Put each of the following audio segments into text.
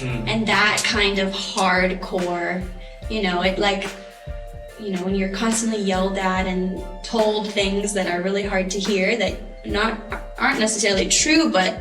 And that kind of hardcore, when you're constantly yelled at and told things that are really hard to hear that aren't necessarily true, but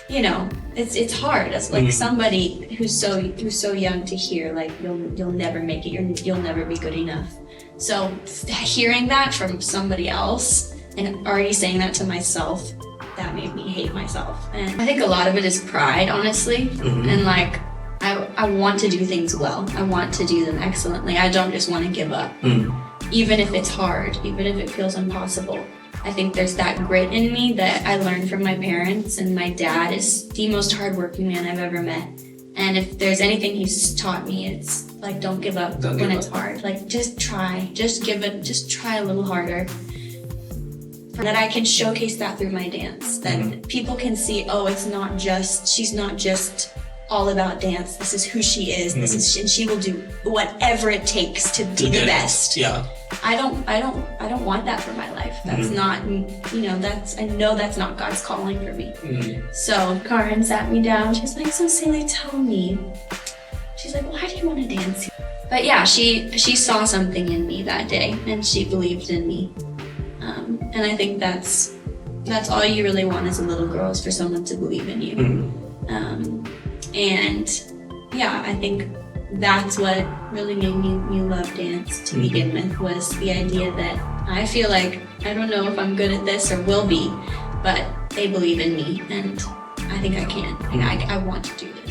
it's hard. It's like somebody who's so young to hear, like, you'll never make it, you'll never be good enough. So hearing that from somebody else and already saying that to myself, that made me hate myself. And I think a lot of it is pride, honestly. And like, I want to do things well. I want to do them excellently. I don't just want to give up. Even if it's hard, even if it feels impossible. I think there's that grit in me that I learned from my parents, and my dad is the most hardworking man I've ever met. And if there's anything he's taught me, it's like, don't give up when it's hard. Like, just try, just try a little harder. That I can showcase that through my dance, that people can see, oh, she's not just all about dance. This is who she is. And she will do whatever it takes to be the best. Yeah. I don't want that for my life. That's not, I know that's not God's calling for me. So Karen sat me down. She's like, so Saili, tell me. She's like, why do you want to dance? But yeah, she saw something in me that day, and she believed in me. And I think that's all you really want as a little girl, is for someone to believe in you. And yeah, I think that's what really made me love dance to begin with, was the idea that I feel like, I don't know if I'm good at this or will be, but they believe in me, and I think I can. I want to do this.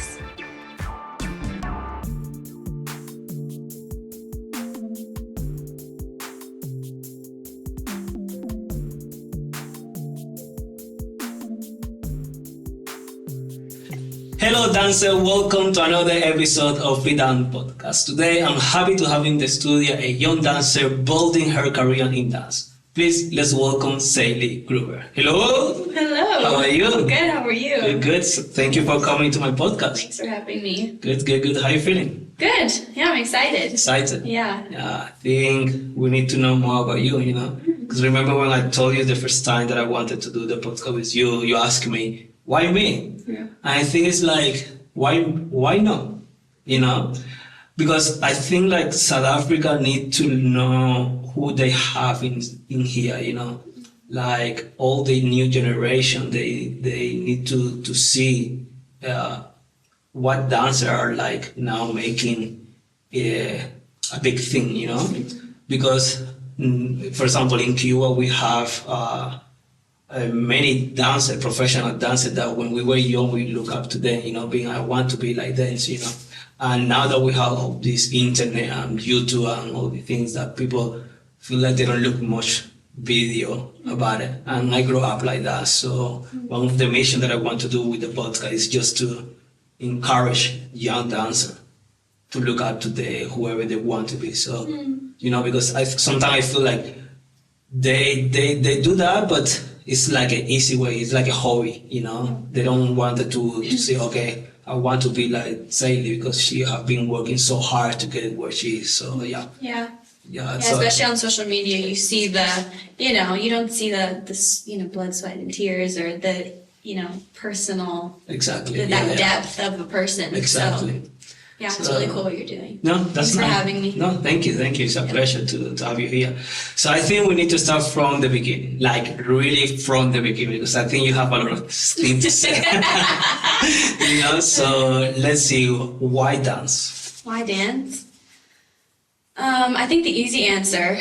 Hello dancer, welcome to another episode of Free Dance Podcast. Today I'm happy to have in the studio a young dancer building her career in dance. Please, let's welcome Saili Gruver. Hello! Hello! How are you? Good, how are you? Good. Thank you for coming to my podcast. Thanks for having me. Good. How are you feeling? Good. Yeah, I'm excited. Excited? Yeah. I think we need to know more about you, Because remember when I told you the first time that I wanted to do the podcast with you, you asked me, why me? Yeah. I think it's like, why not? Because I think like South Africa need to know who they have in here, like all the new generation, they need to see what dancers are like now making a big thing, because for example in Cuba we have many dancers, professional dancers that when we were young we look up to them, being I want to be like them, and now that we have all this internet and YouTube and all the things that people feel like they don't look much video about it, and I grew up like that. So one of the mission that I want to do with the podcast is just to encourage young dancers to look up to whoever they want to be. So because sometimes I feel like they do that, but it's like an easy way. It's like a hobby, They don't want to say, okay, I want to be like Saili because she have been working so hard to get where she is. So yeah. Yeah, so, especially on social media, you see you don't see the blood, sweat, and tears, or the, personal, exactly that depth of a person. Exactly. So, yeah, it's really cool what you're doing. No, that's Thanks for having me. No, thank you. It's a pleasure to have you here. So I think we need to start from the beginning, like really from the beginning, because I think you have a lot of things to say. So let's see, why dance? Why dance? I think the easy answer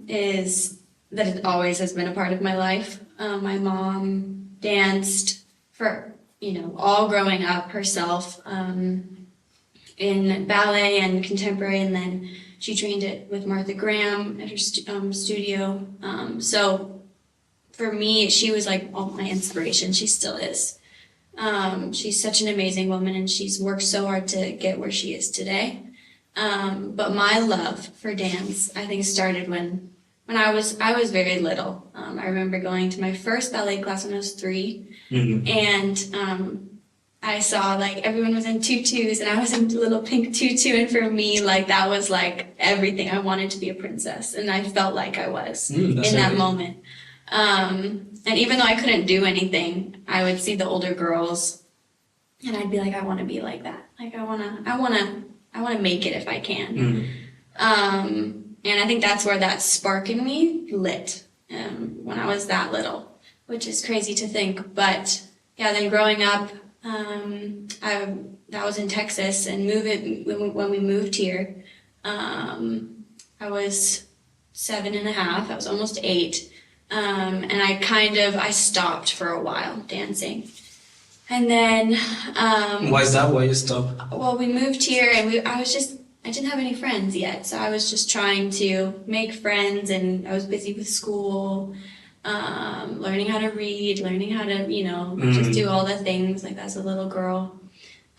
is that it always has been a part of my life. My mom danced for, all growing up herself. In ballet and contemporary, and then she trained it with Martha Graham at her studio. So for me, she was like all my inspiration. She still is. She's such an amazing woman, and she's worked so hard to get where she is today. But my love for dance, I think, started when I was very little. I remember going to my first ballet class when I was 3, and I saw like everyone was in tutus and I was in a little pink tutu, and for me, like, that was like everything. I wanted to be a princess, and I felt like I was in that moment. And even though I couldn't do anything, I would see the older girls and I'd be like, I want to be like that. Like I want to make it if I can. And I think that's where that spark in me lit when I was that little, which is crazy to think. But yeah, then growing up, that was in Texas, and when we moved here, I was 7.5. I was almost 8, and I stopped for a while dancing, and then why is that? Why you stopped? well, we moved here, and I didn't have any friends yet, so I was just trying to make friends, and I was busy with school, learning how to read, learning how to, just do all the things like as a little girl.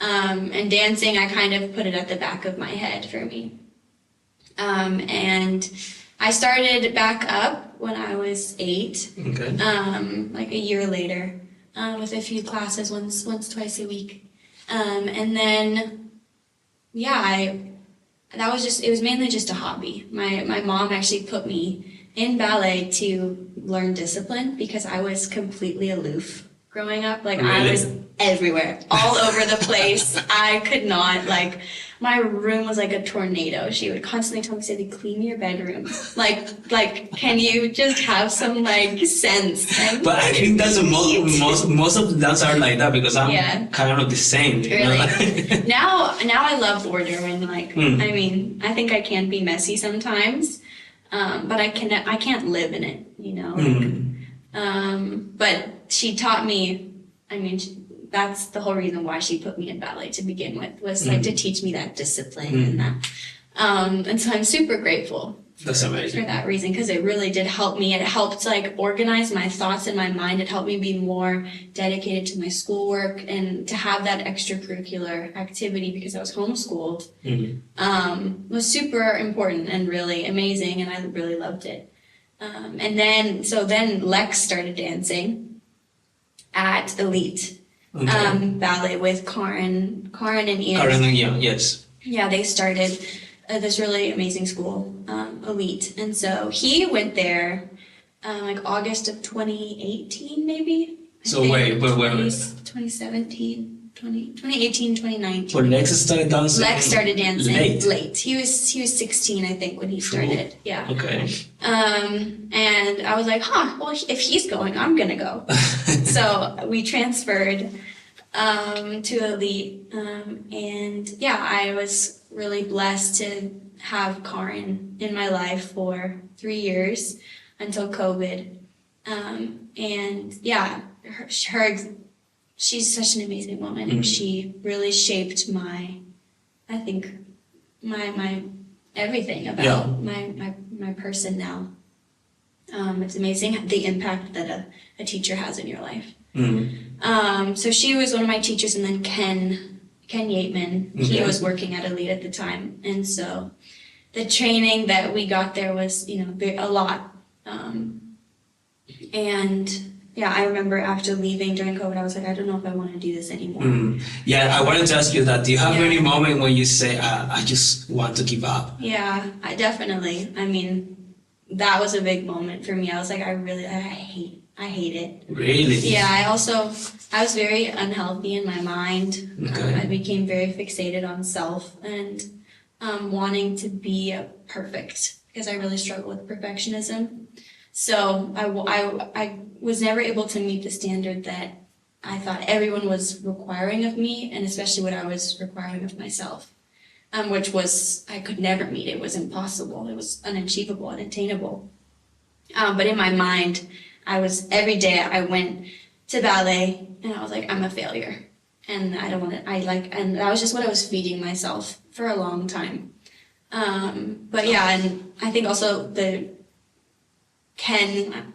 And dancing, I kind of put it at the back of my head for me. And I started back up when I was 8, Okay. like a year later, with a few classes, once, twice a week. And then, yeah, it was mainly just a hobby. My mom actually put me in ballet to learn discipline because I was completely aloof growing up. Like Really? I was everywhere, all over the place. I could not, my room was like a tornado. She would constantly tell me, Saili, clean your bedroom. Like, can you just have some sense? And But I think that's most of the dancers are like that because I'm kind of the same. You know? Really? Now I love order and I mean, I think I can be messy sometimes, but I can't live in it, but she taught me, that's the whole reason why she put me in ballet to begin with, was to teach me that discipline and that. And so I'm super grateful That's amazing. for that reason, because it really did help me. It helped organize my thoughts in my mind. It helped me be more dedicated to my schoolwork and to have that extracurricular activity because I was homeschooled. Was super important and really amazing, and I really loved it. And then Lex started dancing at Elite. Ballet with Karin and Ian. Karen and Ian, yes. Yeah, they started this really amazing school, Elite. And so he went there August of 2018, maybe. So wait. 2017, 2018, 2019. Well, Lex started dancing. Lex started dancing late. He was 16, I think, when he started. Yeah. Okay. And I was like, well, if he's going, I'm gonna go. So we transferred to Elite, and yeah, I was really blessed to have Karin in my life for 3 years until COVID. And yeah, she's such an amazing woman, and she really shaped my everything about my person now. It's amazing the impact that a teacher has in your life. So she was one of my teachers, and then Ken Yateman, he was working at Elite at the time, and so the training that we got there was a lot. And yeah, I remember after leaving during COVID, I was like, I don't know if I want to do this anymore. Yeah, I wanted to ask you that. Do you have any moment when you say, I just want to give up? Yeah, I definitely. That was a big moment for me. I was like, I hate it. Really? Yeah, I was very unhealthy in my mind. Okay. I became very fixated on self and wanting to be perfect, because I really struggle with perfectionism. So I was never able to meet the standard that I thought everyone was requiring of me, and especially what I was requiring of myself, which was I could never meet. It was impossible. It was unachievable, unattainable. But in my mind, every day I went to ballet and I was like, I'm a failure. And I don't want to, and that was just what I was feeding myself for a long time. But yeah, and I think also Ken,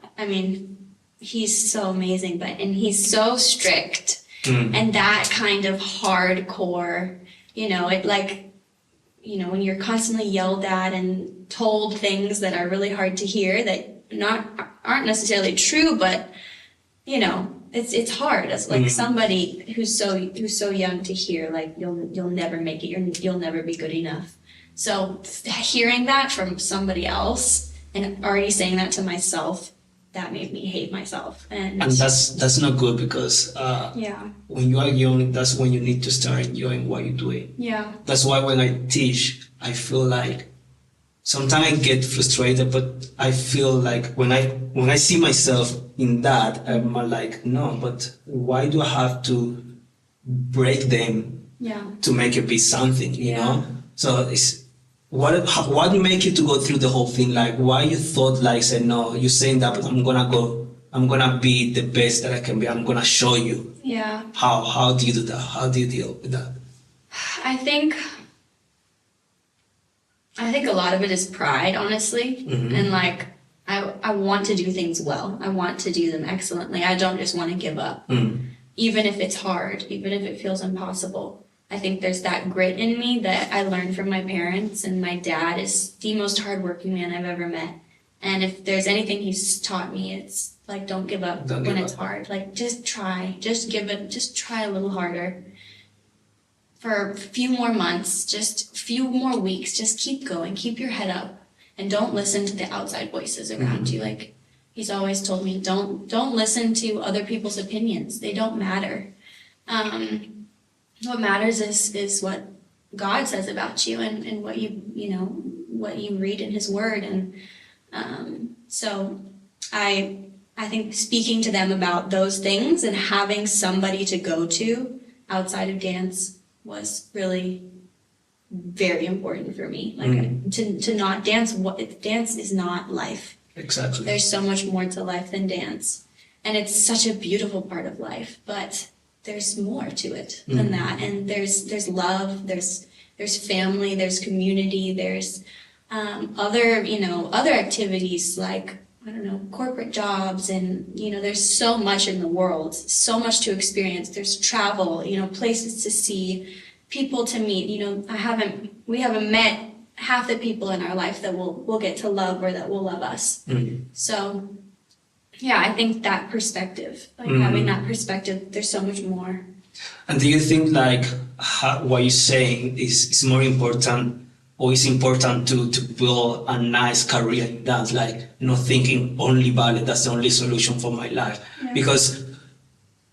he's so amazing, and he's so strict, and that kind of hardcore, when you're constantly yelled at and told things that are really hard to hear that aren't necessarily true, but it's hard as somebody who's so young to hear you'll never make it, you'll never be good enough. So hearing that from somebody else and already saying that to myself that made me hate myself. And that's not good, because yeah, when you are young, that's when you need to start enjoying what you're doing. yeah, That's why when I teach, I feel like sometimes I get frustrated, but I feel like when I see myself in that, I'm like, no, but why do I have to break them yeah, to make it be something, you Yeah. know? So it's what make you to go through the whole thing? Like, why you thought, like, say, no, you're saying that, but I'm gonna be the best that I can be. I'm gonna show you. yeah. How do you do that? How do you deal with that? I think a lot of it is pride, honestly. Mhm. And like, I want to do things well. I want to do them excellently. I don't just want to give up. Even if it's hard, even if it feels impossible. I think there's that grit in me that I learned from my parents, and my dad is the most hardworking man I've ever met. And if there's anything he's taught me, it's like, don't give up Don't when give it's up. hard. Like, just try, just try a little harder. For a few more months, just a few more weeks, just keep going, keep your head up, and don't listen to the outside voices around you. Like, he's always told me, don't listen to other people's opinions. They don't matter. What matters is what God says about you, and what what you read in His Word. And so I think speaking to them about those things and having somebody to go to outside of dance was really very important for me. Like, to not dance. Dance is not life. Exactly. There's so much more to life than dance, and it's such a beautiful part of life. But there's more to it than that. And there's love. There's family. There's community. There's other activities like, I don't know, corporate jobs, and there's so much in the world, so much to experience. There's travel, places to see, people to meet. We haven't met half the people in our life that we'll get to love, or that will love us. So yeah, I think that perspective, like having that perspective, there's so much more. And do you think, like, what you're saying is more important, or is important to build a nice career in dance, like, not thinking only ballet, that's the only solution for my life? Yeah. Because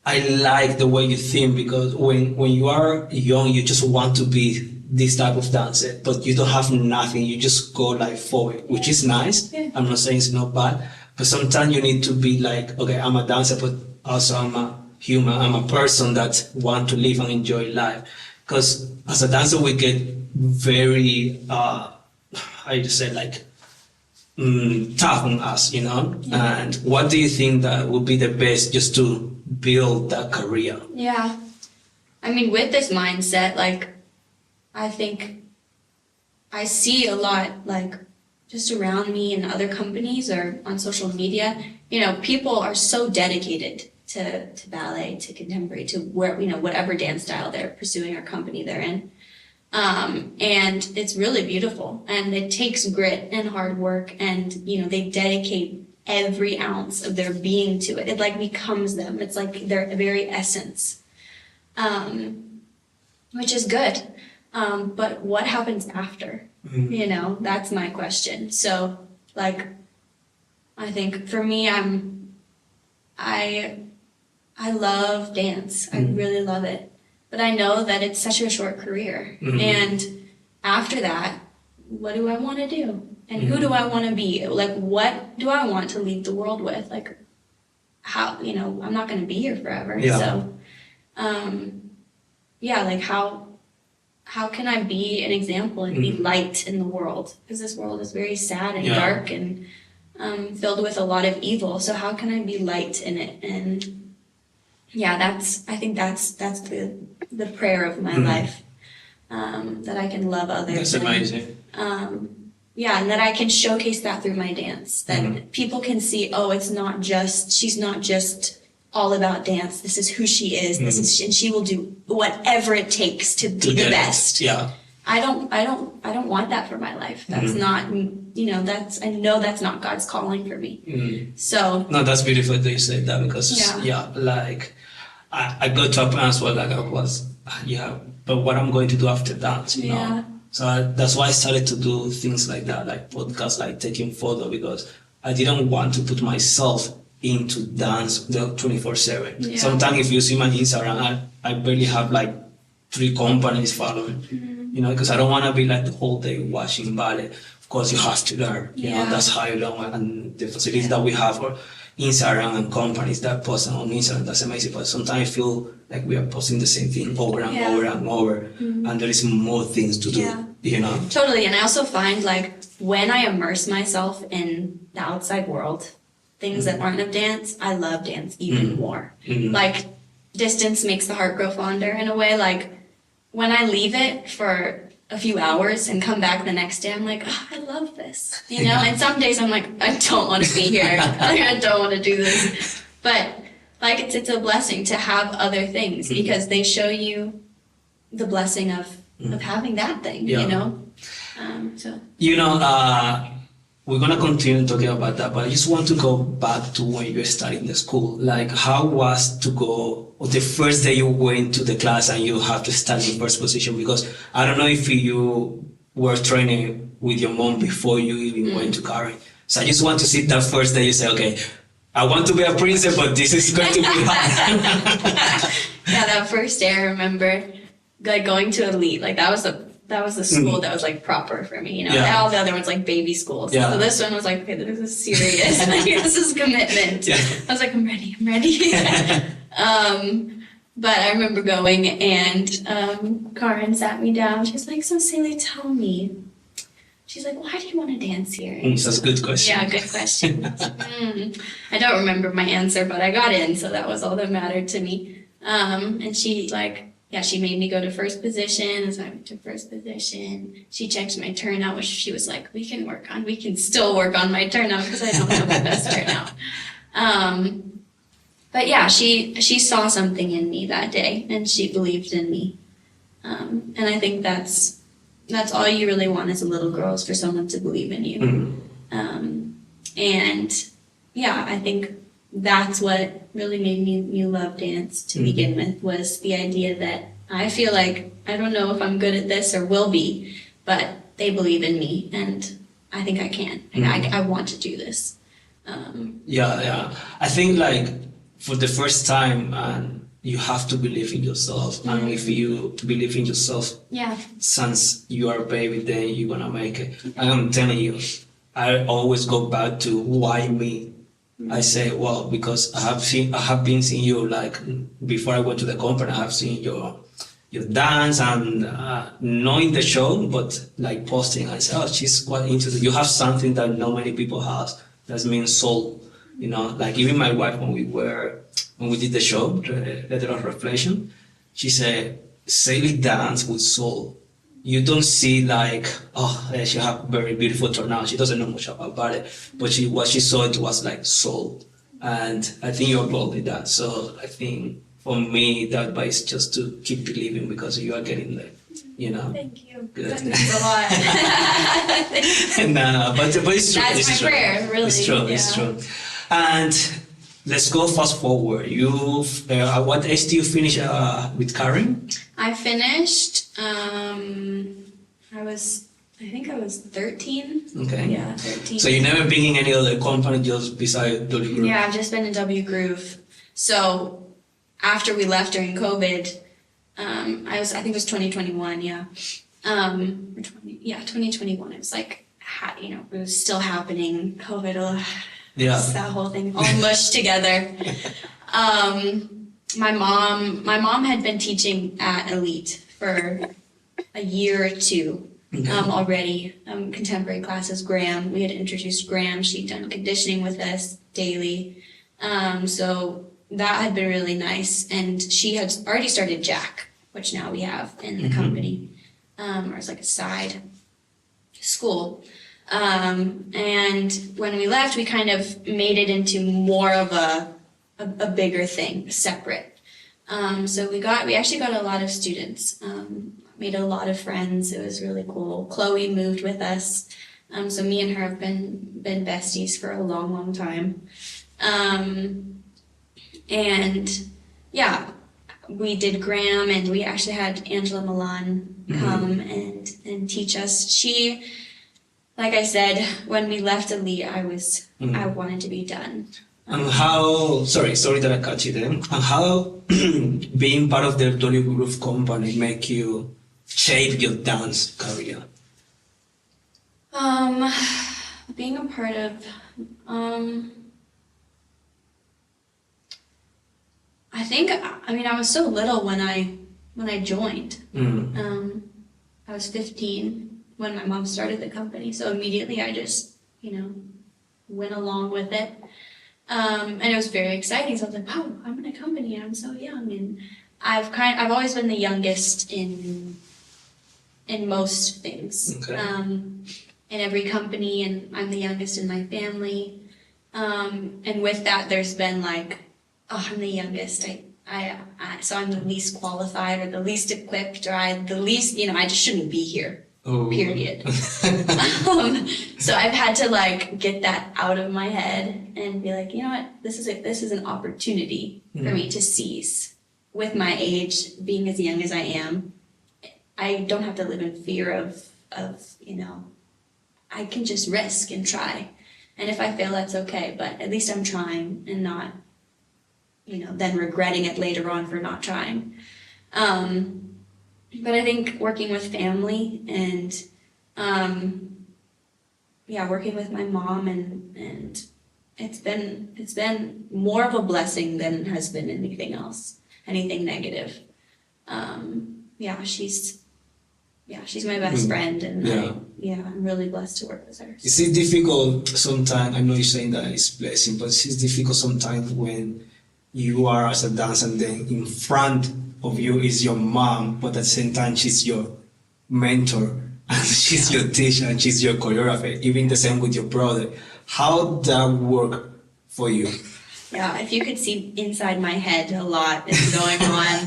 I like the way you think, because when you are young, you just want to be this type of dancer, but you don't have nothing, you just go like forward, which is nice. Yeah. I'm not saying it's not bad, but sometimes you need to be like, okay, I'm a dancer, but also I'm a human, I'm a person that want to live and enjoy life. Because as a dancer, we get very, I just say, like, tough on us, Yeah. And what do you think that would be the best just to build that career? Yeah. I mean, with this mindset, like, I think I see a lot, like, just around me in other companies or on social media, people are so dedicated to ballet, to contemporary, to whatever dance style they're pursuing or company they're in. And it's really beautiful, and it takes grit and hard work, and they dedicate every ounce of their being to it. It like becomes them. It's like their very essence, which is good. But what happens after? That's my question. So, like, I think for me, I love dance. I really love it. But I know that it's such a short career. And after that, what do I want to do? And who do I want to be? Like, what do I want to leave the world with? Like, how, I'm not going to be here forever. Yeah. So, like, how can I be an example and be light in the world? Because this world is very sad and dark and filled with a lot of evil. So how can I be light in it? And I think that's the prayer of my life, that I can love others. That's amazing. And that I can showcase that through my dance. That people can see, she's not just all about dance. This is who she is. And she will do whatever it takes to be the best. Yeah. I don't want that for my life. That's not, I know that's not God's calling for me. So. No, that's beautiful that you said that, because like, I got to a point where, like, I was, but what I'm going to do after that, you know? So that's why I started to do things like that, like podcasts, like taking photo, because I didn't want to put myself into dance 24/7. Yeah. Sometimes if you see my Instagram, I barely have like 3 companies following, you know, because I don't want to be like the whole day watching ballet. Of course, you have to learn, you know, that's how you learn. And the facilities that we have for Instagram and companies that post on Instagram, that's amazing. But sometimes I feel like we are posting the same thing over and over and over, and there is more things to do, you know. Totally, and I also find like when I immerse myself in the outside world, things that aren't of dance, I love dance even more. Like distance makes the heart grow fonder in a way. Like when I leave it for a few hours and come back the next day, I'm like, oh, I love this, you know? And some days I'm like, I don't want to be here. Like, I don't want to do this. But like it's a blessing to have other things because they show you the blessing of having that thing, you know? So. You know, we're gonna continue talking about that, but I just want to go back to when you were studying the school. Like, how was to go, or the first day you went to the class and you have to stand in first position? Because I don't know if you were training with your mom before you even went to Karen. So I just want to see that first day you say, okay, I want to be a princess, but this is going to be hard. Yeah, that first day I remember like going to Elite. Like that was the school that was like proper for me, you know. All the other ones like baby schools. So this one was like, okay, this is serious. Like, this is commitment. I was like, I'm ready. But I remember going and Karen sat me down. She's like, so Saili, tell me. She's like, why do you want to dance here? That's a good question. Yeah, good question. I don't remember my answer, but I got in, so that was all that mattered to me. And she made me go to first position, so I went to first position. She checked my turnout, which she was like, we can still work on my turnout because I don't have the best turnout. But yeah, she saw something in me that day, and she believed in me. And I think that's all you really want as a little girl, is for someone to believe in you. And yeah, I think that's what really made me love dance to begin with, was the idea that I feel like I don't know if I'm good at this or will be, but they believe in me, and I think I can. I want to do this. I think like for the first time, you have to believe in yourself, and if you believe in yourself, since you are a baby, then you're gonna make it. I'm telling you, I always go back to why me. I say, well, because I have been seeing you, like before I went to the company, I have seen your dance and knowing the show, but like posting, I say, oh, she's quite into it. You have something that not many people have. That means soul, you know. Like even my wife, when we did the show, Letter of Reflection, she said, Saili dance with soul. You don't see like, she have very beautiful turnout. She doesn't know much about ballet, but what she saw, it was like soul. And I think you're boldly that. So I think for me, that advice just to keep believing, because you are getting there, you know. Thank you. Good. That means a lot. No, but it's true. That's my prayer, really. It's true. Yeah. It's true. And let's go fast forward. You, at what age do you finish with Karen? I finished. I think I was 13. Okay. Yeah, 13. So you never been in any other company just beside WGruvDanceCompany? Yeah, I've just been in WGruv. So after we left during COVID, I think it was 2021. Yeah. 2021. It was like, it was still happening. COVID. That whole thing all mushed together. My mom had been teaching at Elite for a year or two already. Contemporary classes, Graham. We had introduced Graham. She'd done conditioning with us daily. So that had been really nice. And she had already started Jack, which now we have in the company, or it's like a side school. And when we left, we kind of made it into more of a bigger thing, separate. So we actually got a lot of students, made a lot of friends. It was really cool. Chloe moved with us. So me and her have been besties for a long, long time. And yeah, we did Graham, and we actually had Angela Milan come and teach us. like I said, when we left Elite, I wanted to be done. And how, sorry that I cut you there, and how being part of the WGroove company make you shape your dance career? Being a part of, I think, I mean, I was so little when I joined. I was 15 when my mom started the company, so immediately I just, went along with it. And it was very exciting. So I was like, wow, I'm in a company and I'm so young. And I've always been the youngest in most things. Okay. In every company, and I'm the youngest in my family. And with that, there's been like, oh, I'm the youngest. So I'm the least qualified or the least equipped or the least, I just shouldn't be here. Oh. Period. So I've had to like get that out of my head and be like, you know what, this is an opportunity for me to seize. With my age, being as young as I am, I don't have to live in fear of I can just risk and try. And if I fail, that's okay, but at least I'm trying and not, then regretting it later on for not trying. But I think working with family and, working with my mom and it's been more of a blessing than it has been anything else, anything negative. She's my best friend, and I'm really blessed to work with her. Is it difficult sometimes? I know you're saying that it's blessing, but it's difficult sometimes when you are as a dancer and then in front of you is your mom, but at the same time she's your mentor and she's your teacher and she's your choreographer. Even the same with your brother. How that work for you? Yeah, if you could see inside my head, a lot is going on.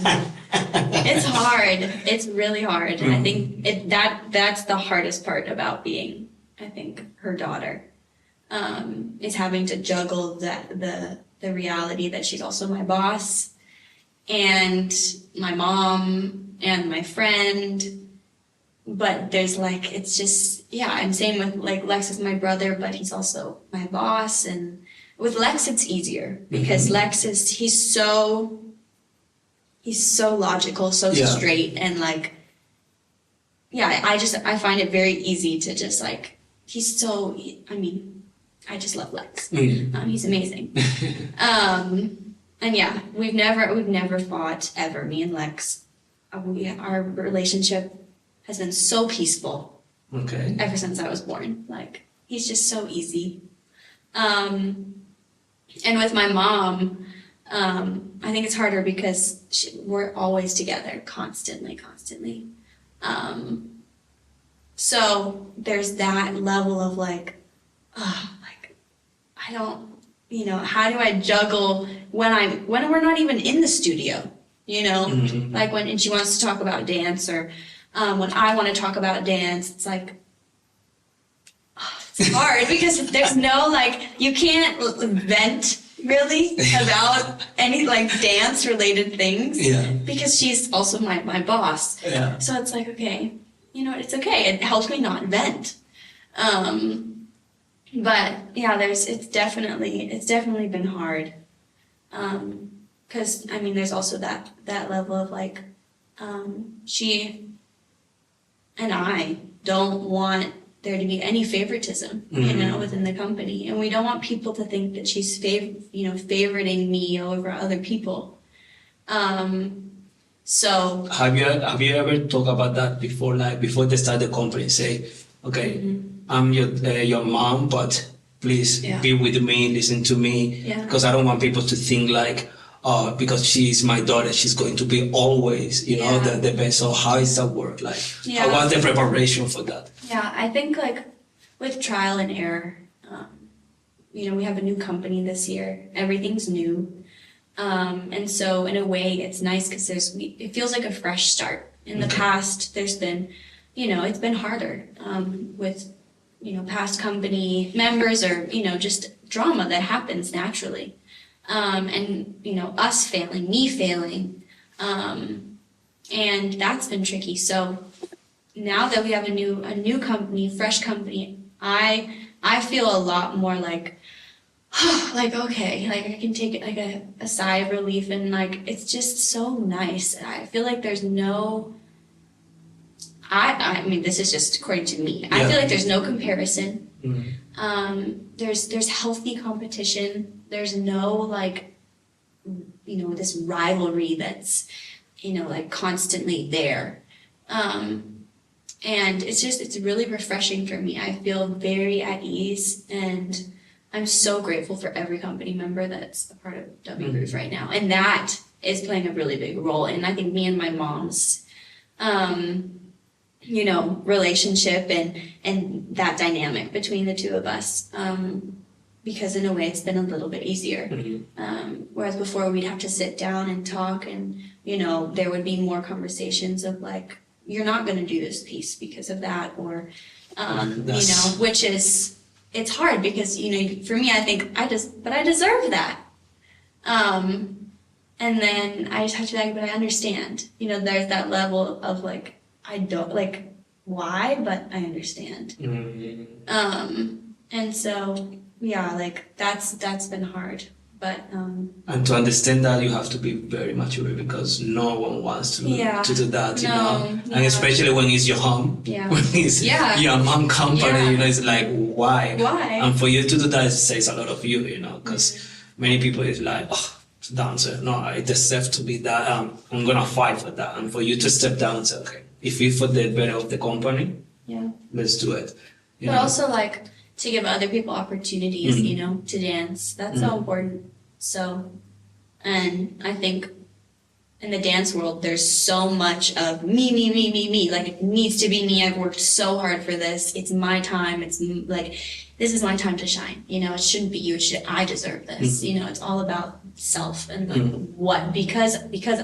It's hard. It's really hard. I think that's the hardest part about being, I think, her daughter, is having to juggle the reality that she's also my boss and my mom and my friend. But there's like, it's just, and same with like Lex is my brother, but he's also my boss. And with Lex, it's easier because Lex he's so logical, so straight, and like, I find it very easy to just like, I just love Lex. He's amazing. And we've never fought ever, me and Lex. Our relationship has been so peaceful. Okay. Ever since I was born. Like, he's just so easy. And with my mom, I think it's harder because we're always together, constantly. So there's that level of like, I don't, how do I juggle when we're not even in the studio, like when she wants to talk about dance or when I want to talk about dance, it's like, it's hard because there's no you can't vent really about any dance related things because she's also my boss. Yeah. So it's like, okay, it's okay. It helps me not vent. But it's definitely been hard. Cause there's also that level of she and I don't want there to be any favoritism, within the company. And we don't want people to think that she's favoriting me over other people. So have you ever talked about that before, before they start the company, say, okay, I'm your mom, but please be with me, listen to me, because I don't want people to think because she's my daughter, she's going to be always, the best. So how is that work? How was the preparation for that? Yeah, I think with trial and error, we have a new company this year. Everything's new. And so in a way it's nice because it feels like a fresh start. In the past, there's been, it's been harder with, past company members or, just drama that happens naturally. And, us failing, me failing. And that's been tricky. So now that we have a new company, fresh company, I feel a lot more like, like, okay, like I can take it like a sigh of relief, and like it's just so nice. I feel like there's no, I mean, this is just according to me. I feel like there's no comparison. There's healthy competition. There's no like, this rivalry that's, like constantly there. And it's really refreshing for me. I feel very at ease, and I'm so grateful for every company member that's a part of WGroove right now. And that is playing a really big role. And I think me and my mom's, relationship and that dynamic between the two of us, because in a way it's been a little bit easier. Whereas before we'd have to sit down and talk, and, there would be more conversations of like, you're not going to do this piece because of that, or, which is, it's hard because, for me, I think but I deserve that. And then I just have to be like, but I understand, there's that level of like, I don't like why, but I understand. And so, yeah, like that's been hard. But and to understand that, you have to be very mature, because no one wants to do that, and especially when it's your home, when it's your mom company, it's like, why? And for you to do that, it says a lot of you, because many people is like, oh, dancer, no, I deserve to be that, I'm gonna fight for that. And for you to step down and say, okay, if it's for the better of the company, let's do it. But also like to give other people opportunities, to dance. That's so important. So, and I think in the dance world, there's so much of me. Like, it needs to be me. I've worked so hard for this. It's my time. It's like, this is my time to shine. It shouldn't be you. I deserve this. It's all about self and like because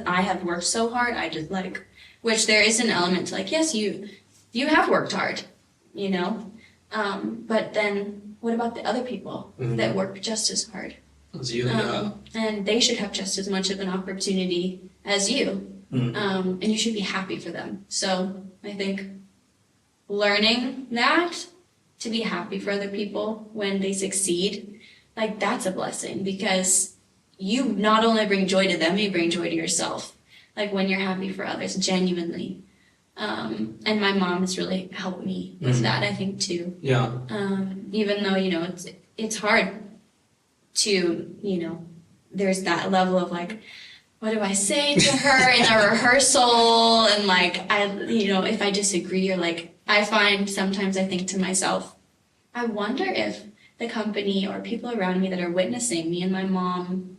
I have worked so hard, I just like, which there is an element to like, yes, you have worked hard, but then what about the other people that work just as hard? And they should have just as much of an opportunity as you, and you should be happy for them. So I think learning that, to be happy for other people when they succeed, like that's a blessing, because you not only bring joy to them, you bring joy to yourself. Like when you're happy for others, genuinely. And my mom has really helped me with that, I think, too. Even though, it's hard to, there's that level of like, what do I say to her in a rehearsal? And like, if I disagree, or like, I find sometimes I think to myself, I wonder if the company or people around me that are witnessing me and my mom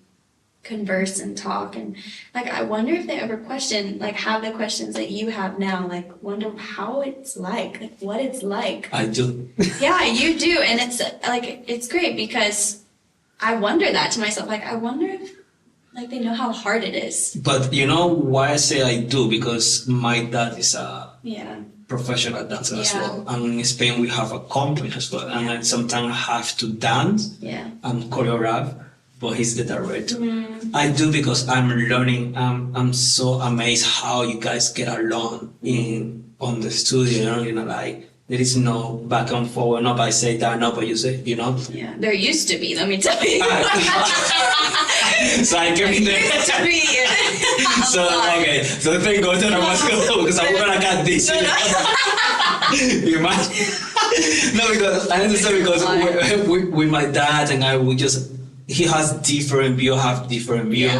converse and talk, and like, I wonder if they ever question, like, have the questions that you have now, like, wonder how it's like what it's like. I do. Yeah, you do. And it's like, it's great, because I wonder that to myself, like, I wonder if like they know how hard it is. But why I say I do, because my dad is a professional dancer as well, and in Spain we have a company as well, and I sometimes have to dance and choreograph, but he's the director. I do, because I'm learning. I'm so amazed how you guys get along on the studio. Like, there is no back and forward. No, but I say that, no, but you say, Yeah, there used to be, let me tell you. So I came in there. There used to be. So, okay. So thank God that I was going, because I'm going to get this. You imagine? No, because I understand, because with my dad and I, he has different view, have different view.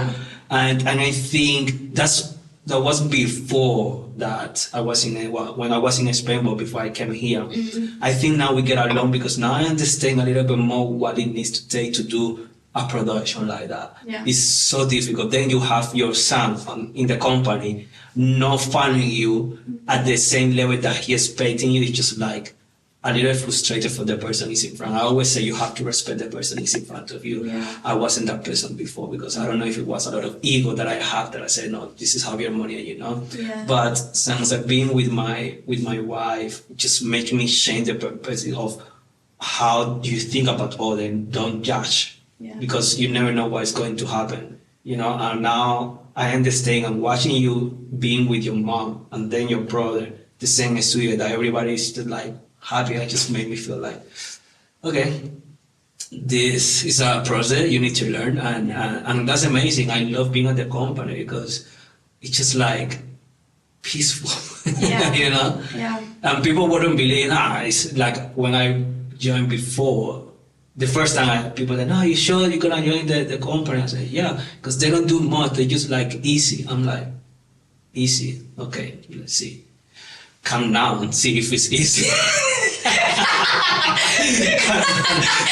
And I think that was before that I was when I was in Spain, but before I came here. I think now we get along, because now I understand a little bit more what it needs to take to do a production like that. It's so difficult. Then you have your son in the company not finding you at the same level that he is expecting you. It's just like a little frustrated for the person who's in front. I always say you have to respect the person who's in front of you. I wasn't that person before, because I don't know if it was a lot of ego that I have, that I said, no, this is Javier Monia, But since I've been with my wife, it just makes me change the perspective of how you think about others. Don't judge, because you never know what's going to happen. And now I understand, I'm watching you being with your mom and then your brother, the same studio, that everybody is just like, happy. It just made me feel like, okay, this is a process you need to learn, and that's amazing. I love being at the company because it's just like peaceful, Yeah. you know. Yeah. And people wouldn't believe. It's like when I joined before. The first time people said, "No, you sure you're gonna join the company?" I said, "Yeah," because they don't do much. They just like easy. I'm like, easy. Okay, let's see. Come down and see if it's easy.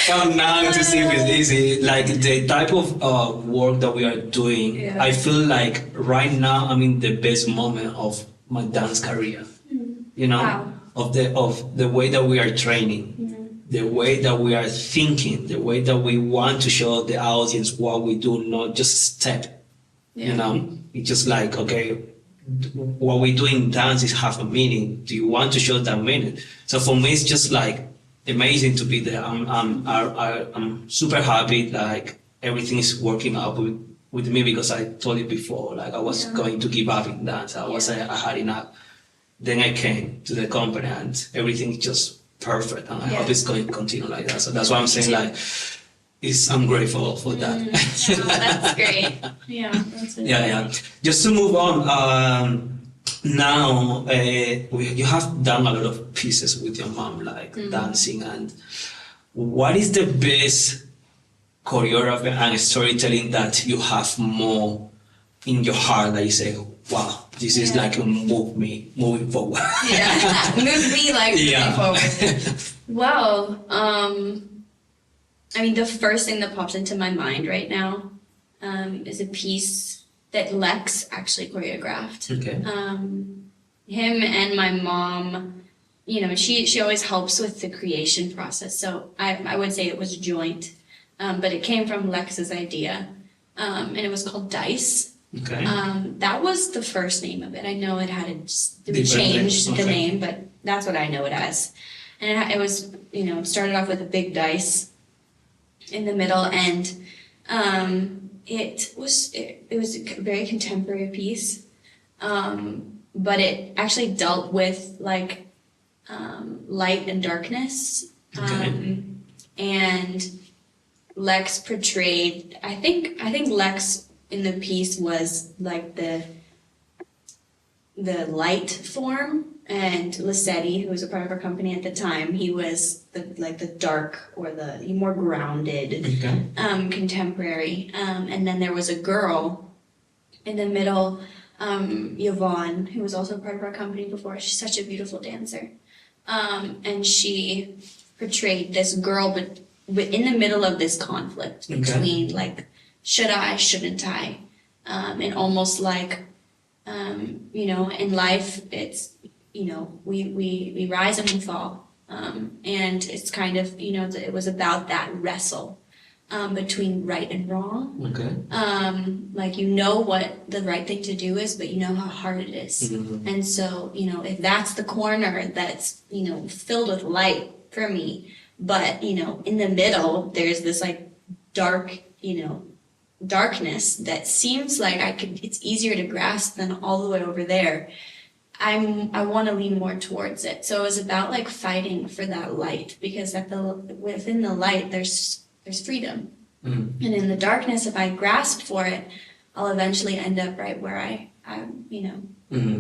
Come down to see if it's easy. Like the type of work that we are doing, Yeah. I feel like right now I'm in the best moment of my dance career. You know, Wow. of the way that we are training. The way that we are thinking, the way that we want to show the audience what we do, not just step. You know, it's just like, okay, what we do in dance is half a meaning. Do you want to show that meaning? So for me, it's just like amazing to be there. I'm super happy. Like everything is working out with me because I told you before, like I was going to give up in dance. I had enough. Then I came to the company and everything just perfect, and I hope it's going to continue like that. So that's why I'm saying, like, I'm grateful for that. That's great. Yeah, that's it. Yeah. Just to move on, now you have done a lot of pieces with your mom, like dancing. And what is the best choreography and storytelling that you have more in your heart that you say, wow, this is like moving forward? Yeah, move me like moving forward. Well, I mean, the first thing that pops into my mind right now is a piece that Lex actually choreographed. Okay. Him and my mom, you know, she always helps with the creation process. So I would say it was joint, but it came from Lex's idea, and it was called Dice. Okay. That was the first name of it. I know it had Different changed name. the Okay. name, but that's what I know it as. And it was, you know, started off with a big dice in the middle, and it was a very contemporary piece, but it actually dealt with like light and darkness, and Lex portrayed. I think Lex in the piece was like the light form, and Lissetti, who was a part of our company at the time, he was the dark or the more grounded contemporary. And then there was a girl in the middle, Yvonne, who was also a part of our company before. She's such a beautiful dancer, and she portrayed this girl, but in the middle of this conflict between like, should I, shouldn't I? And almost like, you know, in life, it's, you know, we rise and we fall. And it's kind of, you know, it was about that wrestle between right and wrong. Okay. Like, you know what the right thing to do is, but you know how hard it is. And so, you know, if that's the corner that's, you know, filled with light for me, but, you know, in the middle, there's this like dark, you know, darkness that seems like it's easier to grasp than all the way over there. I want to lean more towards it. So it was about like fighting for that light, because within the light there's freedom. And in the darkness, if I grasp for it, I'll eventually end up right where I you know,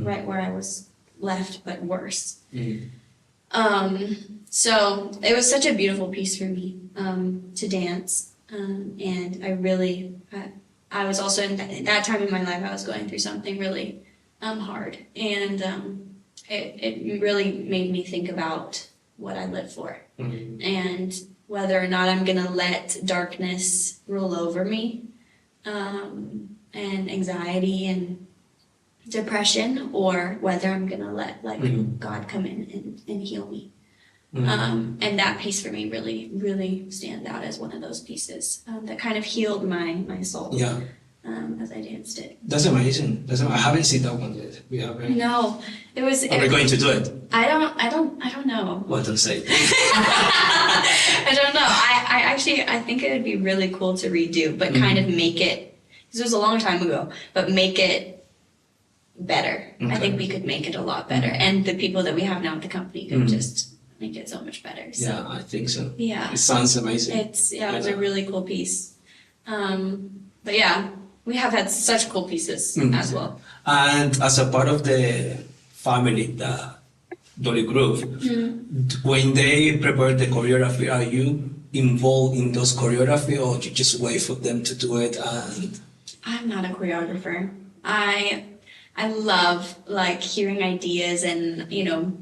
right where I was left, but worse. So it was such a beautiful piece for me to dance. And I was also in that time in my life, I was going through something really hard, and it really made me think about what I live for, and whether or not I'm gonna let darkness rule over me, and anxiety and depression, or whether I'm gonna let God come in and heal me. And that piece for me really, really stand out as one of those pieces that kind of healed my soul. Yeah. As I danced it. That's amazing. I haven't seen that one yet. We haven't. No, it was. Are we going to do it? I don't know. What to say? I don't know. I think it would be really cool to redo, but kind of make it. This was a long time ago, but make it better. I think we could make it a lot better, and the people that we have now at the company could just make it so much better. So, Yeah, I think so. Yeah. It sounds amazing. It was a really cool piece. But yeah, we have had such cool pieces as well. And as a part of the family, the Dolly Groove, when they prepare the choreography, are you involved in those choreography, or you just wait for them to do it? And I'm not a choreographer. I love like hearing ideas and, you know,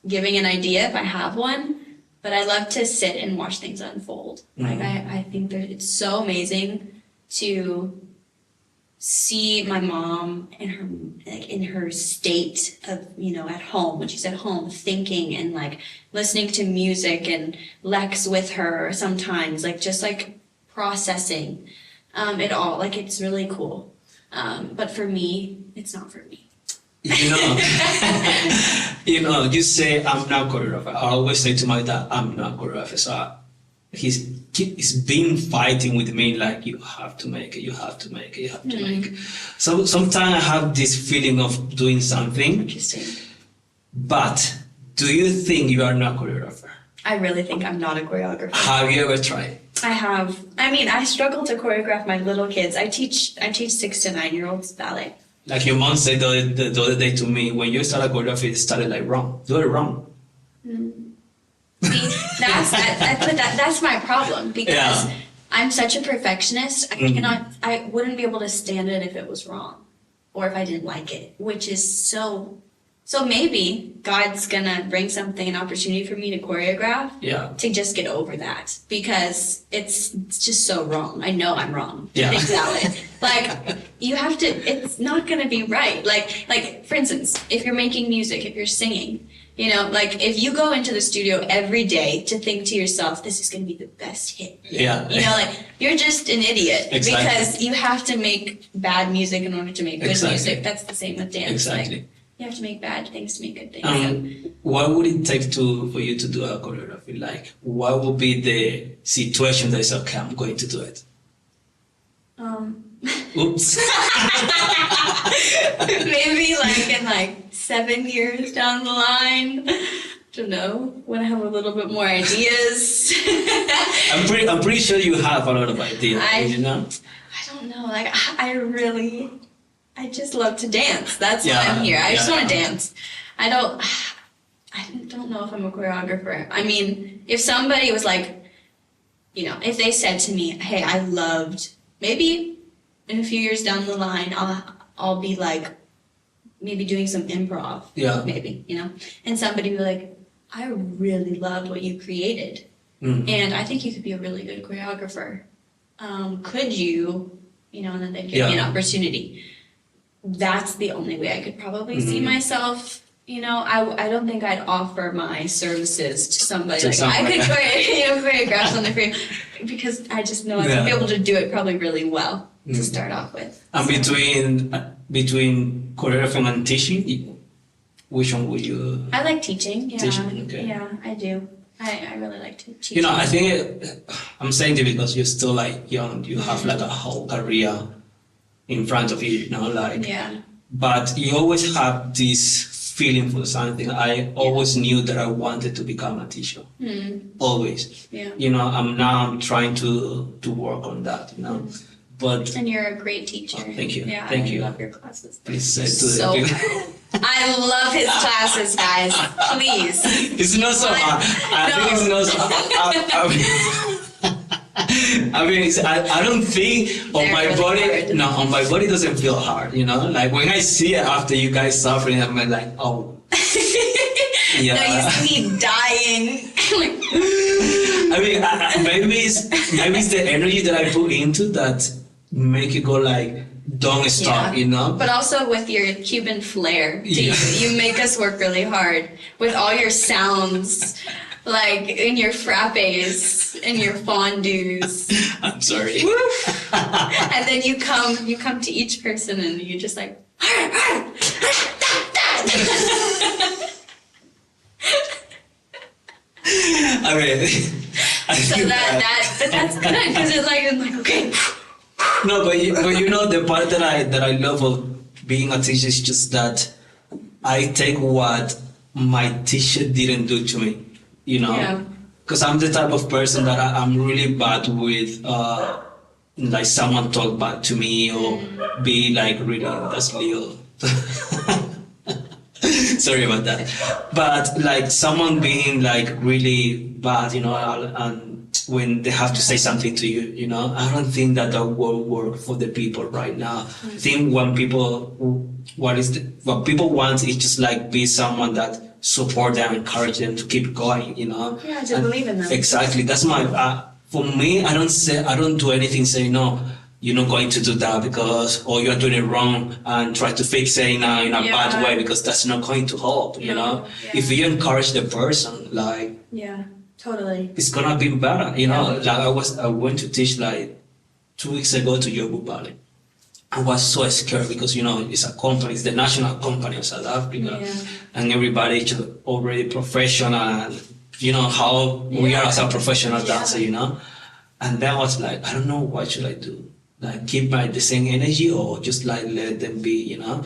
giving an idea if I have one, but I love to sit and watch things unfold. Like I think that it's so amazing to see my mom in her state of, you know, at home, when she's at home thinking and like listening to music, and Lex with her sometimes, like just like processing it all. Like it's really cool. But for me, it's not for me. you know, you say I'm not choreographer. I always say to my dad, I'm not choreographer. So he's been fighting with me like, you have to make it, you have to make it, you have to make it. So sometimes I have this feeling of doing something. Interesting. But do you think you are not choreographer? I really think I'm not a choreographer. Have you ever tried? I have. I mean, I struggle to choreograph my little kids. I teach 6 to 9 year olds ballet. Like your mom said the other day to me, when you started choreography, it started like wrong. Do it wrong. See, that's my problem, because I'm such a perfectionist. I wouldn't be able to stand it if it was wrong, or if I didn't like it, which is so maybe God's gonna bring an opportunity for me to choreograph to just get over that, because it's just so wrong. I know I'm wrong. Yeah. Exactly. Like you have to, it's not gonna be right. Like for instance, if you're making music, if you're singing, you know, like if you go into the studio every day to think to yourself, this is going to be the best hit. Yeah. You know, like you're just an idiot. Exactly. Because you have to make bad music in order to make good Exactly. music. That's the same with dance. Exactly. Like, you have to make bad things to make good things. What would it take for you to do a choreography? Like, what would be the situation that is, okay, I'm going to do it? Oops. Maybe in 7 years down the line. Don't know, when I have a little bit more ideas. I'm pretty sure you have a lot of ideas, you know? I don't know, like I just love to dance. That's why I'm here. I just want to dance. I don't know if I'm a choreographer. I mean, if somebody was like, you know, if they said to me, hey, I loved, maybe in a few years down the line, I'll be like, maybe doing some improv. Yeah. Maybe, you know, and somebody would be like, I really loved what you created. And I think you could be a really good choreographer. Could you, you know, and then they'd give me an opportunity. That's the only way I could probably see myself. You know, I don't think I'd offer my services to somebody. I could choreograph something for you, because I just know I would be able to do it probably really well to start off with. And between choreographing and teaching, which one would you? I like teaching. Yeah, teaching, okay. Yeah, I do. I really like to teach. You know, I think I'm saying this because you're still like young. You have like a whole career in front of you, you know, like. Yeah. But you always have this feeling for something. I always knew that I wanted to become a teacher. Always. Yeah. You know, I'm trying to work on that, you know. But and you're a great teacher. Oh, thank you. Yeah, Thank you. I love your classes. Please say to So the good. I love his classes, guys. Please. It's not so hard. I think it's not so I mean, I don't think on my body. Hard. No, on my body doesn't feel hard. You know, like when I see it after you guys suffering, I'm like, oh. Yeah. No, you see me dying. I mean, maybe it's the energy that I put into that make it go like, don't stop, you know? But also with your Cuban flair, you make us work really hard with all your sounds, like in your frappes and your fondues. I'm sorry. And then you come to each person and you just like. I mean, so but that's good, because it's like okay. No, but you know, the part that I love of being a teacher is just that I take what my teacher didn't do to me you know, Yeah. because I'm the type of person that I'm really bad with, like someone talk bad to me or be like really, that's Leo. Sorry about that. But like someone being like really bad, you know, and when they have to say something to you, you know, I don't think that will work for the people right now. I think when people, what people want is just like be someone that support them, encourage them to keep going, you know. Yeah, to believe in them. Exactly. That's my, for me, I don't do anything saying, no, you're not going to do that because, or you're doing it wrong and try to fix it in a bad way because that's not going to help, you know. Yeah. If you encourage the person, like, Yeah, totally. it's gonna be better, you know. Like I went to teach like 2 weeks ago to Yoga Ballet. I was so scared because, you know, it's a company, it's the national company of South Africa, and everybody is already professional, and you know how we are as a professional dancer, you know. And then I was like, I don't know, what should I do? Like keep the same energy or just like let them be, you know?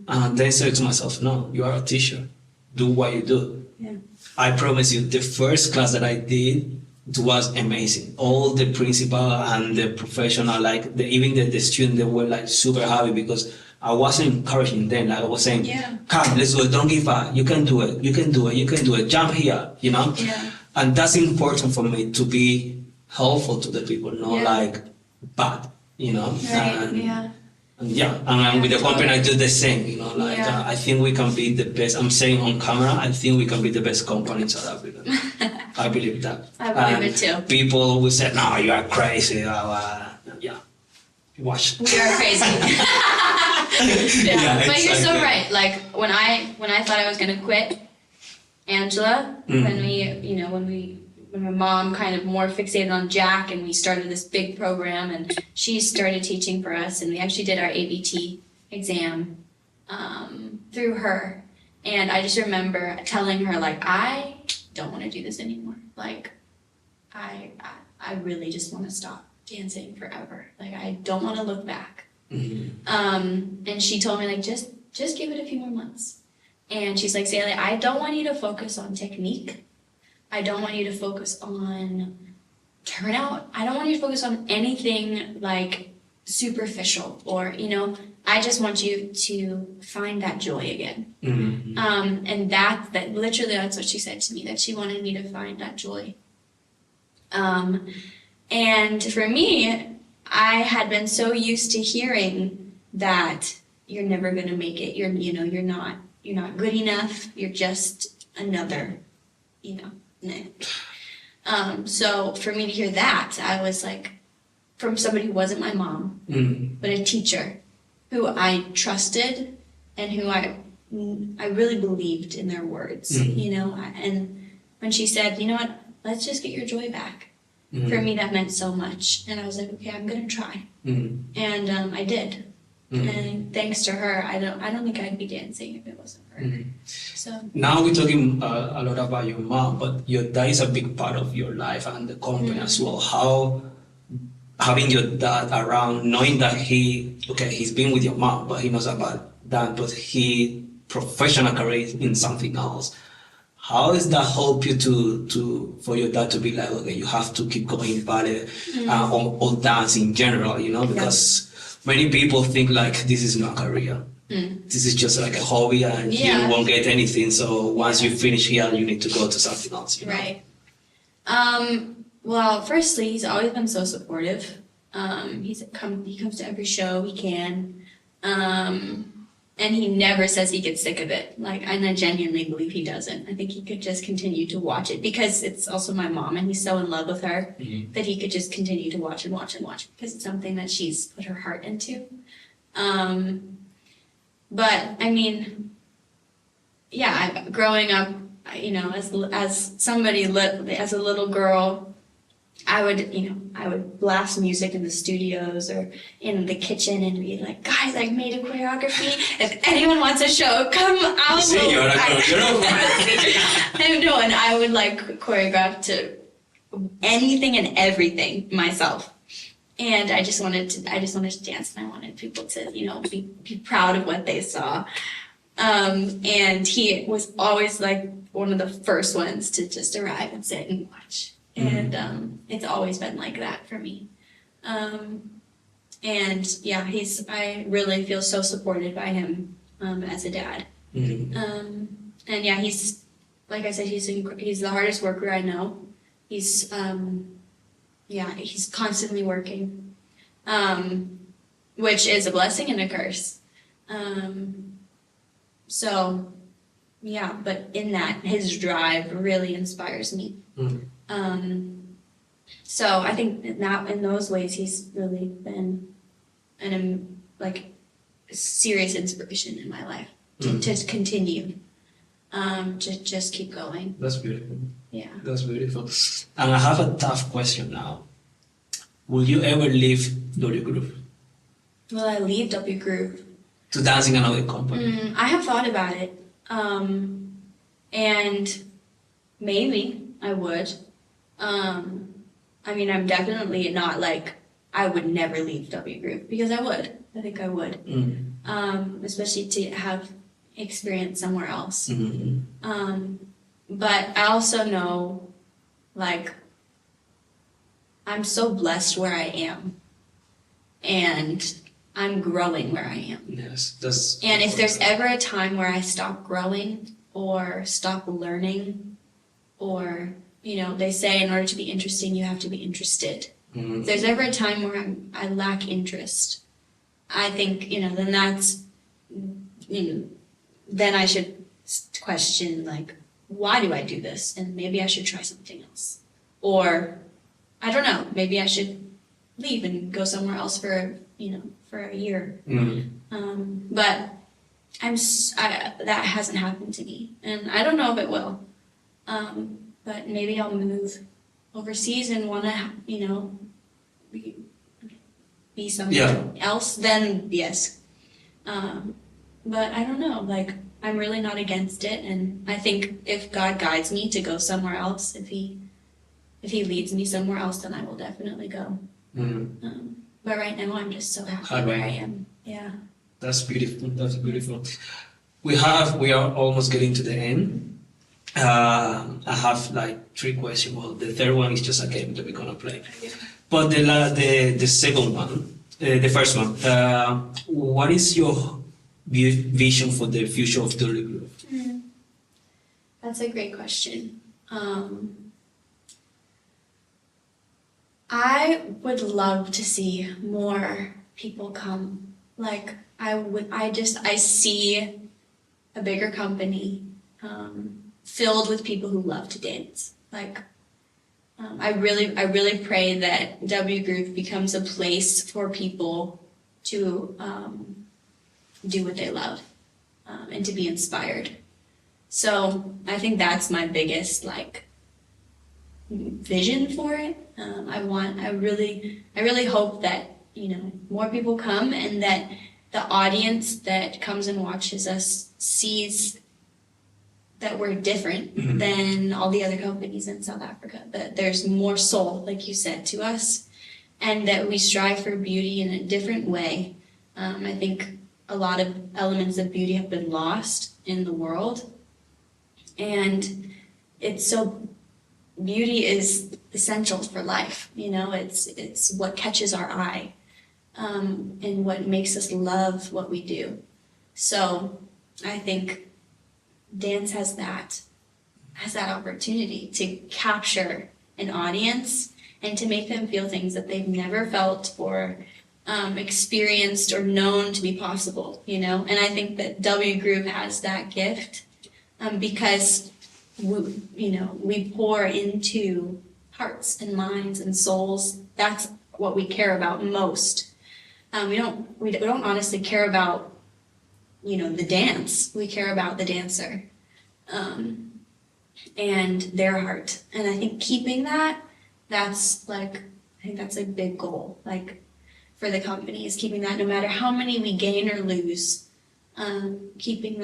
And then I said to myself, no, you are a teacher. Do what you do. Yeah. I promise you, the first class that I did, it was amazing. All the principal and the professional, like even the student, they were like super happy because I wasn't encouraging them. Like I was saying, come, let's do it. Don't give up. You can do it. You can do it. You can do it. Jump here, you know? Yeah. And that's important for me to be helpful to the people, not like bad, you know? Right. And with the company, I do the same, you know, like I think we can be the best. I'm saying on camera, I think we can be the best company in South Africa. I believe that. I believe it too. People will say, no, you are crazy. Watch. We are crazy. But you're so right. Like when I thought I was gonna quit Angela, when my mom kind of more fixated on Jack and we started this big program and she started teaching for us and we actually did our ABT exam through her. And I just remember telling her, like, I don't want to do this anymore. Like, I really just want to stop dancing forever. Like, I don't want to look back. And she told me, like, just give it a few more months. And she's like, Saili, I don't want you to focus on technique. I don't want you to focus on turnout. I don't want you to focus on anything like superficial or, you know, I just want you to find that joy again. And that literally that's what she said to me, that she wanted me to find that joy. And for me, I had been so used to hearing that you're never going to make it. You're not good enough. You're just another, so for me to hear that, I was like, from somebody who wasn't my mom, but a teacher who I trusted and who I really believed in their words, and when she said, you know what, let's just get your joy back. For me, that meant so much. And I was like, okay, I'm going to try. And I did. And thanks to her, I don't think I'd be dancing if it wasn't for her. So now we're talking a lot about your mom, but your dad is a big part of your life and the company as well. How having your dad around, knowing that he's been with your mom, but he knows about that, but he professional career in something else. How does that help you for your dad to be like, okay, you have to keep going ballet or dance in general, because many people think like this is not a career. This is just like a hobby and you won't get anything. So once you finish here, you need to go to something else. Right. Well, firstly, he's always been so supportive. He comes to every show he can. And he never says he gets sick of it. And I genuinely believe he doesn't. I think he could just continue to watch it because it's also my mom and he's so in love with her that he could just continue to watch and watch and watch because it's something that she's put her heart into. But I mean, growing up, as a little girl, I would blast music in the studios or in the kitchen and be like, guys, I made a choreography. If anyone wants a show, come out. And I would choreograph to anything and everything myself. And I just wanted to dance and I wanted people to, be proud of what they saw. And he was always like one of the first ones to just arrive and sit and watch. And it's always been like that for me. And yeah, I really feel so supported by him as a dad. And yeah, he's, like I said, he's the hardest worker I know. He's constantly working, which is a blessing and a curse. So yeah, but in that, his drive really inspires me. So I think in those ways, he's really been like serious inspiration in my life to continue, to just keep going. That's beautiful. Yeah. That's beautiful. And I have a tough question now. Will you ever leave WGroove? Will I leave WGroove? To dance in another company? I have thought about it. And maybe I would. I mean, I'm definitely not like, I would never leave WGrove, because I would. I think I would. Especially to have experience somewhere else. But I also know, like, I'm so blessed where I am. And I'm growing where I am. Yes, and if there's ever a time where I stop growing or stop learning, or, they say in order to be interesting, you have to be interested. If there's ever a time where I lack interest, I think, then that's, then I should question, like, why do I do this? And maybe I should try something else. Or, I don't know, maybe I should leave and go somewhere else for a year. But that hasn't happened to me, and I don't know if it will. But maybe I'll move overseas and want to, be something else. Then yes. But I don't know. Like, I'm really not against it, and I think if God guides me to go somewhere else, if He leads me somewhere else, then I will definitely go. But right now, I'm just so happy where I am. Yeah. That's beautiful. That's beautiful. We are almost getting to the end. I have like 3 questions. Well, the third one is just a game that we're gonna play. But the second one, the first one, what is your vision for the future of WGrove? That's a great question. I would love to see more people come. Like, I see a bigger company filled with people who love to dance. Like, I really pray that WGrove becomes a place for people to do what they love and to be inspired. So I think that's my biggest vision for it. I really hope that more people come, and that the audience that comes and watches us sees that we're different than all the other companies in South Africa, that there's more soul, like you said, to us, and that we strive for beauty in a different way. I think a lot of elements of beauty have been lost in the world, and beauty is essential for life. It's what catches our eye, and what makes us love what we do. So I think dance has that opportunity to capture an audience and to make them feel things that they've never felt or experienced or known to be possible, And I think that WGrove has that gift, because we pour into hearts and minds and souls. That's what we care about most. We don't honestly care about the dance. We care about the dancer, and their heart. And I think keeping that's a big goal, for the company, is keeping that, no matter how many we gain or lose, keeping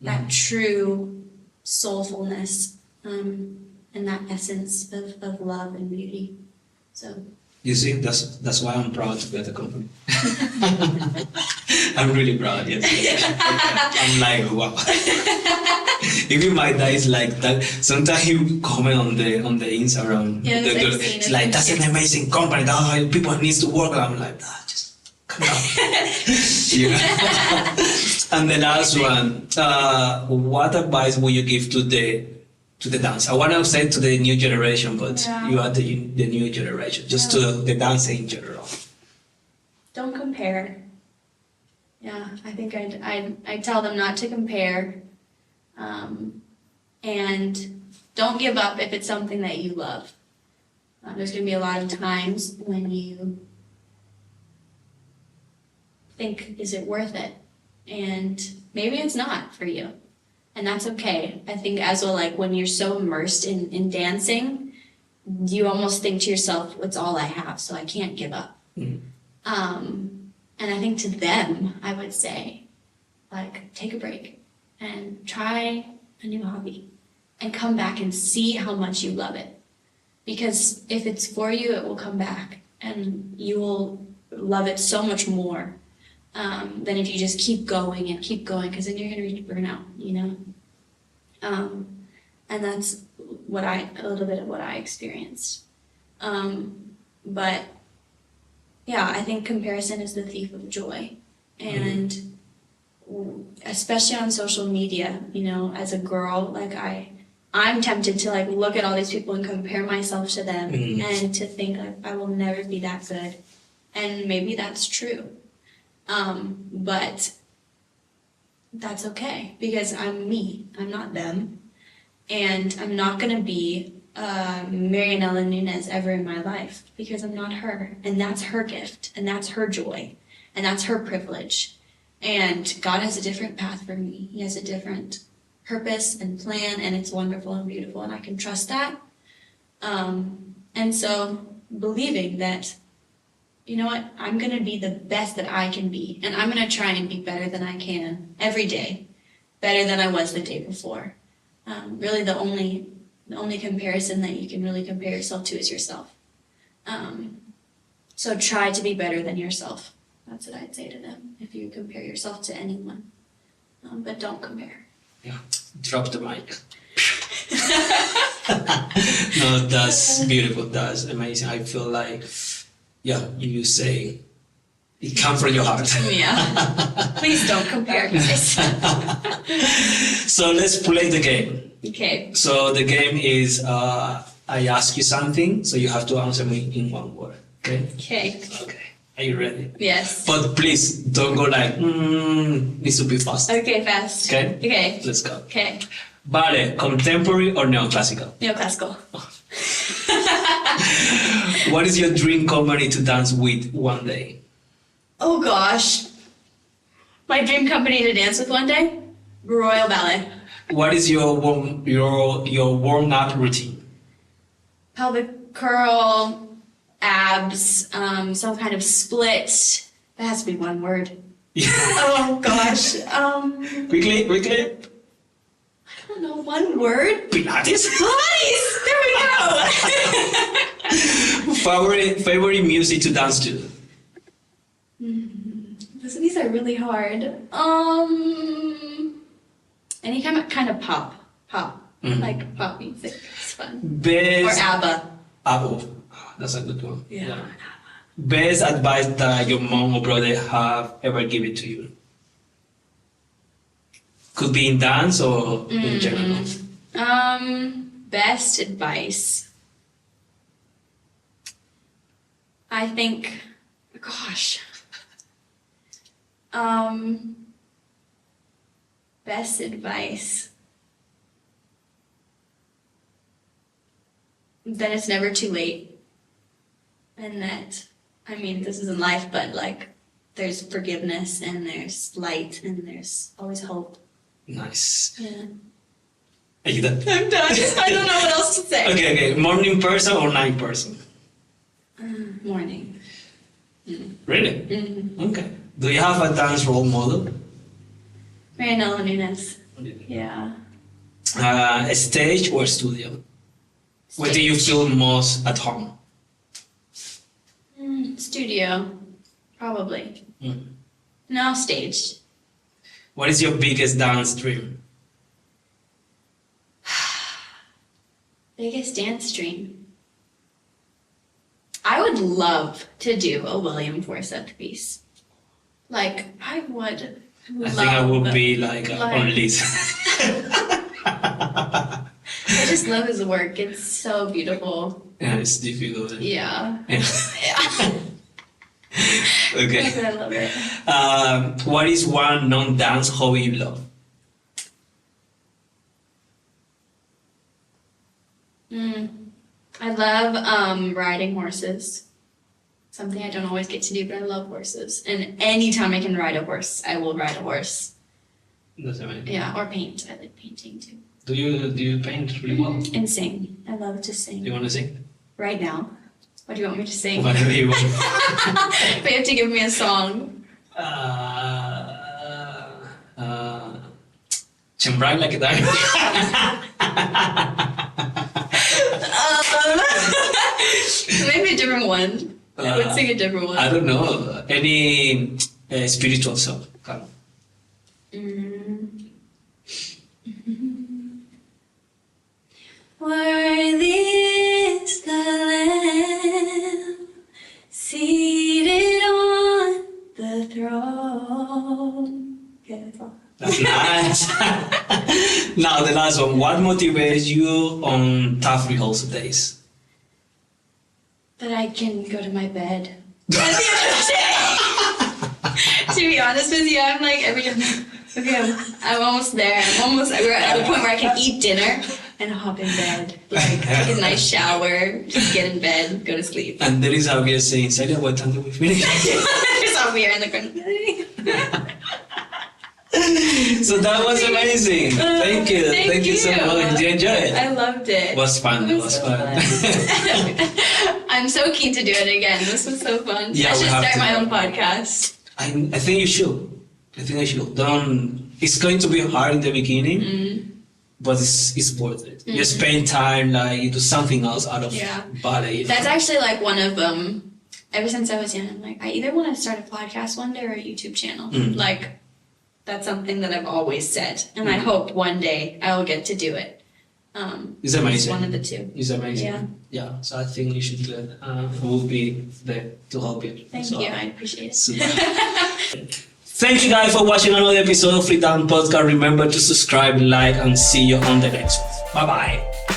that true soulfulness, and that essence of love and beauty. So You see, that's why I'm proud to be at the company. I'm really proud, yes. I'm like, wow. Even my dad is like that. Sometimes he comment on the Instagram. Yes, I've seen it's it. like, that's an amazing company. That people needs to work. I'm like, just come on. You know? And the last one, what advice would you give to the dance? I want to say to the new generation, but you are the new generation, just to the dance in general. Don't compare. Yeah, I think I tell them not to compare, and don't give up if it's something that you love. There's going to be a lot of times when you think, is it worth it? And maybe it's not for you. And that's okay. I think as well, like when you're so immersed in dancing, you almost think to yourself, it's all I have, so I can't give up. And I think to them, I would say, like, take a break and try a new hobby and come back and see how much you love it. Because if it's for you, it will come back and you will love it so much more than if you just keep going, because then you're going to reach burnout, you know? And that's a little bit of what I experienced. But yeah, I think comparison is the thief of joy. And especially on social media, you know, as a girl, like I'm tempted to like look at all these people and compare myself to them and to think like I will never be that good. And maybe that's true. But that's okay because I'm me. I'm not them. And I'm not going to be Marianella Nunez ever in my life because I'm not her. And that's her gift. And that's her joy. And that's her privilege. And God has a different path for me. He has a different purpose and plan. And it's wonderful and beautiful. And I can trust that. And so believing that, you know what, I'm going to be the best that I can be. And I'm going to try and be better than I can every day. Better than I was the day before. Really the only comparison that you can really compare yourself to is yourself. So try to be better than yourself. That's what I'd say to them if you compare yourself to anyone. But don't compare. Yeah, drop the mic. No, that's beautiful. That's amazing. I feel like, yeah, you say it comes from your heart. Yeah. Please don't compare, guys. So let's play the game. Okay. So the game is I ask you something, so you have to answer me in one word. Okay? Okay. Okay. Are you ready? Yes. But please don't go like, needs to be fast. Okay, fast. Okay? Okay. Let's go. Okay. Ballet, contemporary or neoclassical? Neoclassical. What is your dream company to dance with one day? Oh gosh. My dream company to dance with one day? Royal Ballet. What is your warm up routine? Pelvic curl, abs, some kind of split. That has to be one word. Oh gosh. Quickly. I don't know, one word? Pilates. Pilates! There we go! Favorite music to dance to? These are really hard. Any kind of pop. Like pop music. It's fun. Or ABBA. ABBA. That's a good one. Yeah. Best advice that your mom or brother have ever given to you? Could be in dance or in general. Best advice. I think, gosh. Best advice. That it's never too late. And that, I mean, this isn't life, but like, there's forgiveness and there's light and there's always hope. Nice. Yeah. Are you done? I'm done. I don't know what else to say. Okay. Morning person or night person? Morning. Really? Mm-hmm. Okay. Do you have a dance role model? Marianella Nunez. Yeah. Stage or studio? Where do you feel most at home? Studio, probably. Mm. No, staged. What is your biggest dance dream? Biggest dance dream. I would love to do a William Forsythe piece. Like, I would I think I would be like on Liz. I just love his work. It's so beautiful. Yeah, it's difficult. Yeah. Yeah. Yeah. Okay. I love it. What is one non-dance hobby you love? I love riding horses. Something I don't always get to do, but I love horses. And anytime I can ride a horse, I will ride a horse. That's amazing. Yeah, or paint. I like painting too. Do you paint really well? And sing. I love to sing. Do you want to sing? Right now. What do you want me to sing? Whatever you want. But you have to give me a song. Chembrai like that. Maybe a different one. I would sing a different one. I don't know. Any spiritual song? Come on. Worthy is the Lamb seated on the throne. Okay, that's all. That's nice. Now the last one. What motivates you on tough rehearsal days? That I can go to my bed at the end of the day. To be honest with you, I'm like every time. Okay, I'm almost there. We're at the point where I can eat dinner and hop in bed. Like, take a nice shower, just get in bed, go to sleep. And there is Javier saying, Saili, what time do we finish? There's Javier in the corner. So that was amazing. Thank you. Thank you so much. Did you enjoy it? I loved it. It was fun. It was so fun. I'm so keen to do it again. This was so fun. Yeah, I should we have start to. my own podcast. I think you should. I think I should. Don't. It's going to be hard in the beginning, but it's worth it. You spend time, like you do something else out of ballet. That's actually like one of ever since I was young, I'm like, I either want to start a podcast one day or a YouTube channel. Like, that's something that I've always said, and I hope one day I will get to do it. It's amazing. It's one of the two. It's amazing. Yeah. So I think you should do it. We'll be there to help you. Thank you. I appreciate it. Super. Thank you guys for watching another episode of Free Down Podcast. Remember to subscribe, like, and see you on the next one. Bye bye.